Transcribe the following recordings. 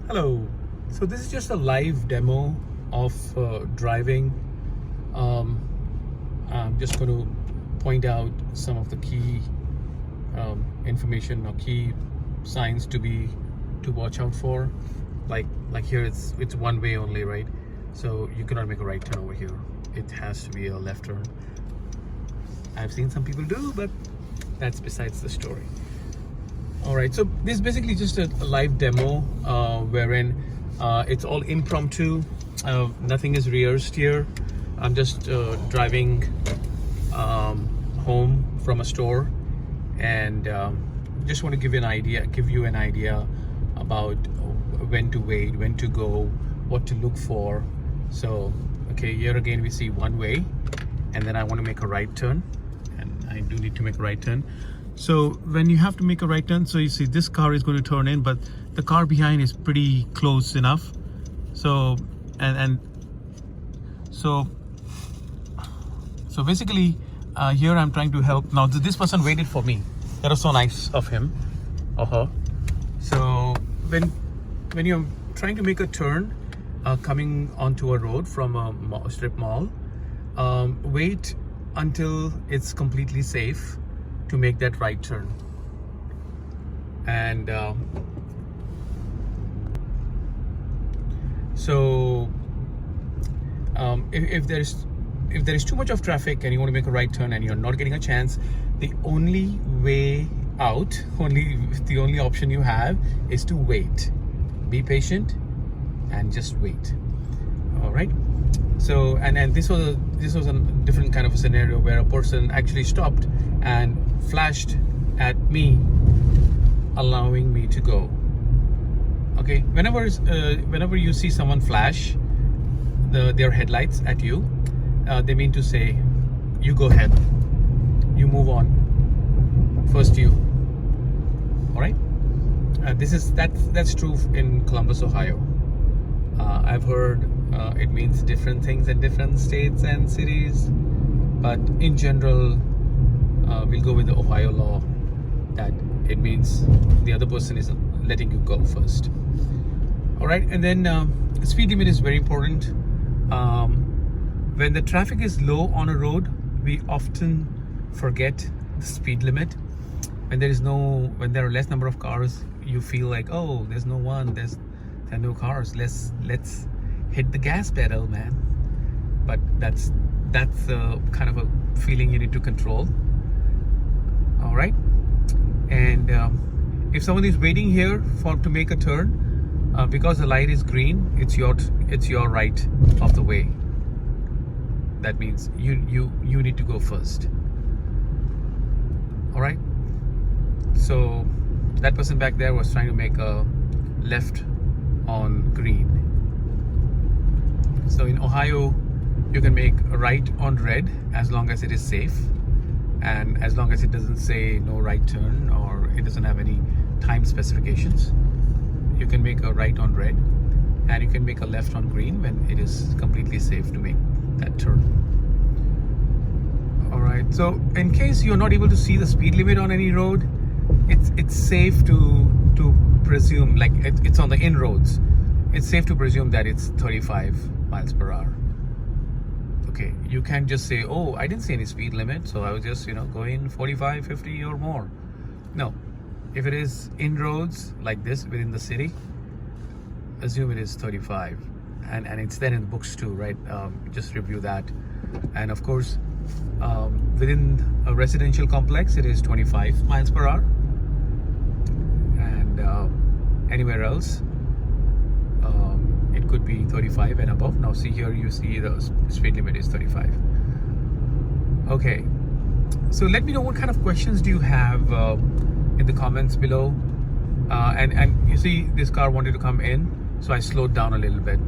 Hello. So this is just a live demo of driving. Um, I'm just going to point out some of the key information or key signs to watch out for. Like here, it's one way only, right? So you cannot make a right turn over here. It has to be a left turn. I've seen some people do, but that's besides the story. All right, so this is basically just a live demo wherein it's all impromptu. Nothing is rehearsed here. I'm just driving home from a store, and just want to give you an idea about when to wait, when to go, what to look for. So, okay, here again we see one way, and then I want to make a right turn, and I do need to make a right turn. So when you have to make a right turn, so you see this car is going to turn in, but the car behind is pretty close enough. So so basically here I'm trying to help. Now this person waited for me. That was so nice of him or her. So when you're trying to make a turn coming onto a road from a strip mall, wait until it's completely safe to make that right turn. And so if there is too much of traffic and you want to make a right turn and you're not getting a chance, the only way out, the only option you have is to wait. Be patient and just wait. All right. So and this was a different kind of a scenario where a person actually stopped and flashed at me, allowing me to go. Okay, whenever you see someone flash their headlights at you, they mean to say, you go ahead, you move on, first you. All right, that's true in Columbus, Ohio. I've heard it means different things in different states and cities, but in general, we'll go with the Ohio law that it means the other person is letting you go first. All right, and then the speed limit is very important. When the traffic is low on a road, we often forget the speed limit. When there are less number of cars, you feel like, oh, there are no cars. Let's hit the gas pedal, man. But that's kind of a feeling you need to control. All right, and if someone is waiting here to make a turn, because the light is green, it's your right of the way. That means you need to go first. All right. So that person back there was trying to make a left on green. So in Ohio, you can make a right on red as long as it is safe, and as long as it doesn't say no right turn or it doesn't have any time specifications. You can make a right on red, and you can make a left on green when it is completely safe to make that turn. All right, so in case you're not able to see the speed limit on any road, it's safe to presume, like it's on the inroads, it's safe to presume that it's 35 miles per hour. Okay, you can't just say, oh, I didn't see any speed limit, so I was just going 45, 50 or more. No, if it is inroads like this within the city, assume it is 35, and it's there in the books too, right? Just review that. And of course, within a residential complex, it is 25 miles per hour, and anywhere else it could be 35 and above. Now see here, you see the speed limit is 35. Okay, so let me know what kind of questions do you have in the comments below. And you see this car wanted to come in, so I slowed down a little bit.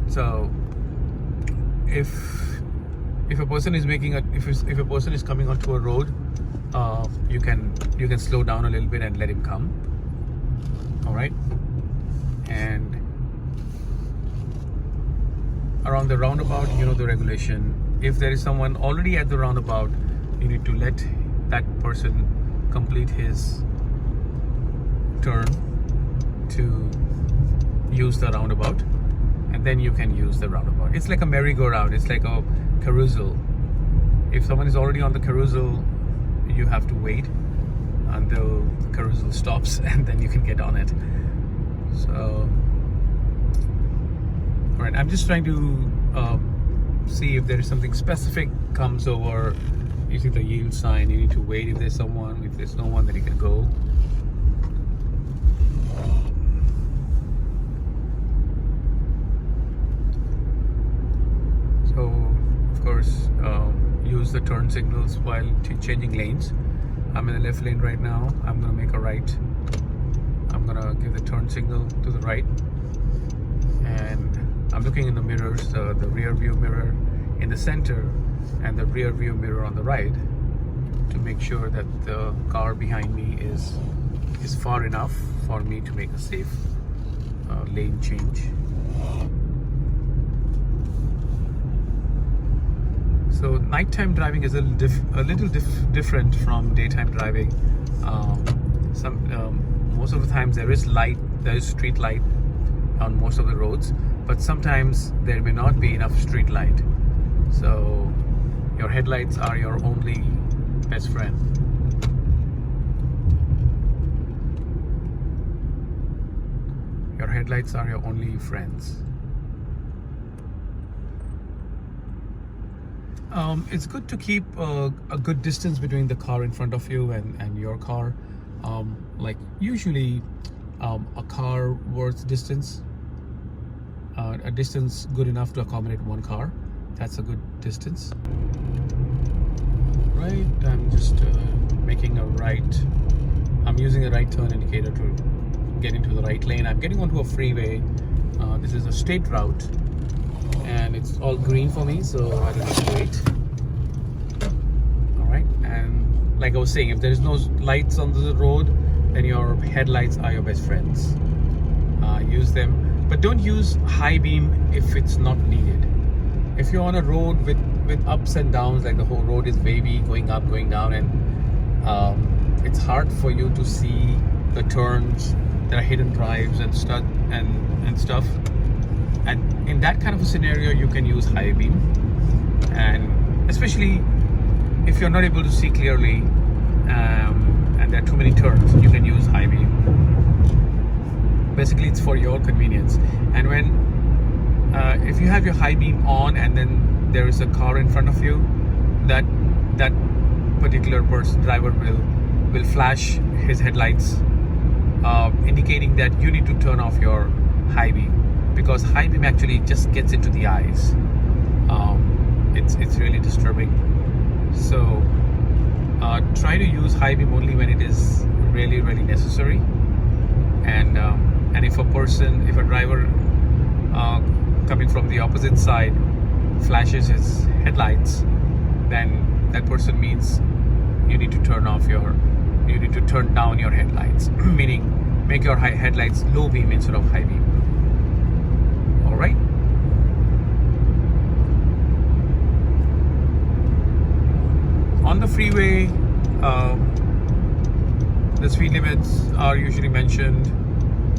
So if a person is if a person is coming onto a road, you can slow down a little bit and let him come. All right, and around the roundabout, the regulation. If there is someone already at the roundabout, you need to let that person complete his turn to use the roundabout, and then you can use the roundabout. It's like a merry-go-round. It's like a carousel. If someone is already on the carousel, you have to wait until the carousel stops, and then you can get on it. So, all right, I'm just trying to see if there is something specific comes over. You see the yield sign, you need to wait if there's someone. If there's no one, then you can go. So, of course, use the turn signals while changing lanes. I'm in the left lane right now. I'm gonna make a right. I'm gonna give the turn signal to the right. And I'm looking in the mirrors, the rear view mirror in the center and the rear view mirror on the right, to make sure that the car behind me is far enough for me to make a safe lane change. So nighttime driving is a little different from daytime driving. Most of the times there is street light on most of the roads, but sometimes there may not be enough street light. So your headlights are your only best friend. Your headlights are your only friends. It's good to keep a good distance between the car in front of you and your car. Like usually a car worth distance, a distance good enough to accommodate one car. That's a good distance. All right, I'm just making a right. I'm using a right turn indicator to get into the right lane. I'm getting onto a freeway. This is a state route, and it's all green for me, so I don't need to wait. All right, and like I was saying, if there is no lights on the road, then your headlights are your best friends. Use them, but don't use high beam if it's not needed. If you're on a road with ups and downs, like the whole road is wavy, going up, going down, and it's hard for you to see the turns. There are hidden drives and stuff, and in that kind of a scenario, you can use high beam. And especially if you're not able to see clearly, and there are too many turns, you can use high beam. Basically, it's for your convenience. And when if you have your high beam on and then there is a car in front of you, that particular driver will flash his headlights, indicating that you need to turn off your high beam, because high beam actually just gets into the eyes. It's really disturbing. So try to use high beam only when it is really, really necessary. And if a driver coming from the opposite side flashes his headlights, then that person means you need to turn down your headlights, meaning make your headlights low beam instead of high beam. All right. On the freeway, the speed limits are usually mentioned.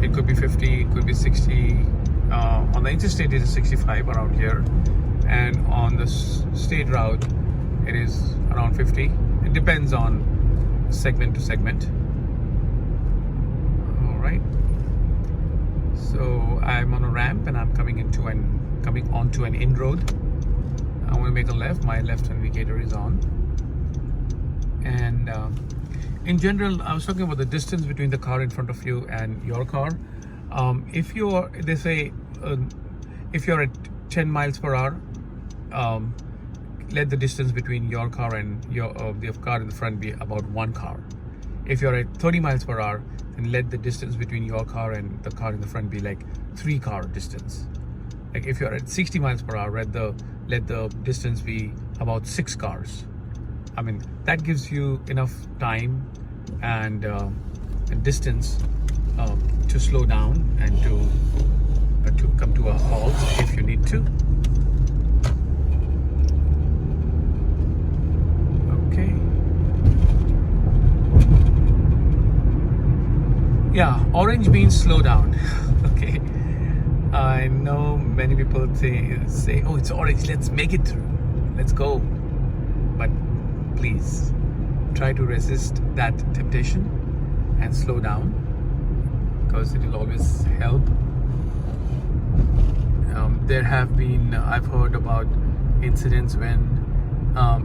It could be 50, it could be 60. On the interstate, it is 65 around here, and on the state route, it is around 50. It depends on segment to segment. All right. So I'm on a ramp and I'm coming onto an in road. I want to make a left. My left indicator is on. And in general, I was talking about the distance between the car in front of you and your car. If you're at 10 miles per hour, let the distance between your car and the car in the front be about one car. If you're at 30 miles per hour, then let the distance between your car and the car in the front be like 3 car distance. Like if you're at 60 miles per hour, let the distance be about 6 cars. I mean, that gives you enough time and distance to slow down and to come to a halt if you need to. Okay. Yeah, orange means slow down. Okay. I know many people say, oh, it's orange, let's make it through, let's go. But please try to resist that temptation and slow down, because it will always help. There have been, I've heard about incidents when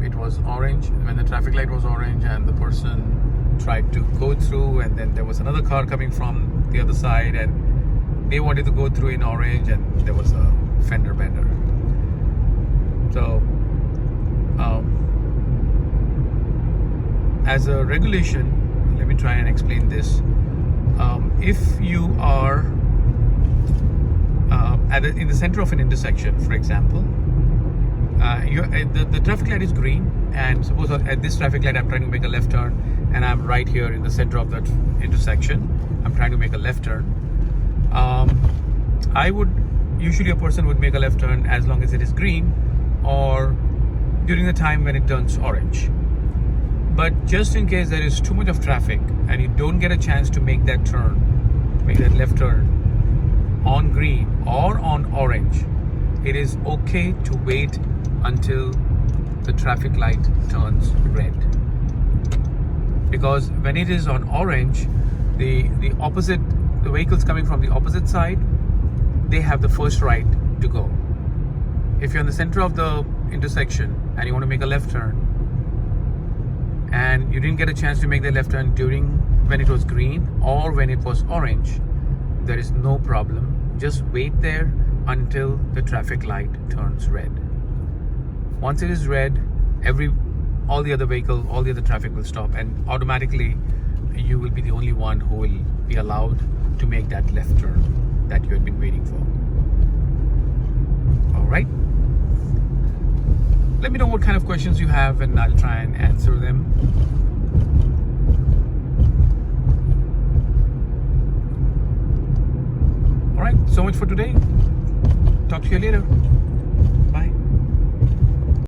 it was orange, when the traffic light was orange and the person tried to go through, and then there was another car coming from the other side and they wanted to go through in orange, and there was a fender bender. So as a regulation, let me try and explain this. If you are in the center of an intersection, for example, the traffic light is green, and suppose at this traffic light I'm trying to make a left turn, and I'm right here in the center of that intersection. I'm trying to make a left turn. Usually a person would make a left turn as long as it is green, or during the time when it turns orange. But just in case there is too much of traffic and you don't get a chance to make that turn, make that left turn on green or on orange, it is okay to wait until the traffic light turns red. Because when it is on orange, the vehicles coming from the opposite side, they have the first right to go. If you're in the center of the intersection and you want to make a left turn, and you didn't get a chance to make the left turn during when it was green or when it was orange, there is no problem. Just wait there until the traffic light turns red. Once it is red, all the other traffic will stop, and automatically you will be the only one who will be allowed to make that left turn that you had been waiting for. All right. Let me know what kind of questions you have, and I'll try and answer them. All right, so much for today. Talk to you later.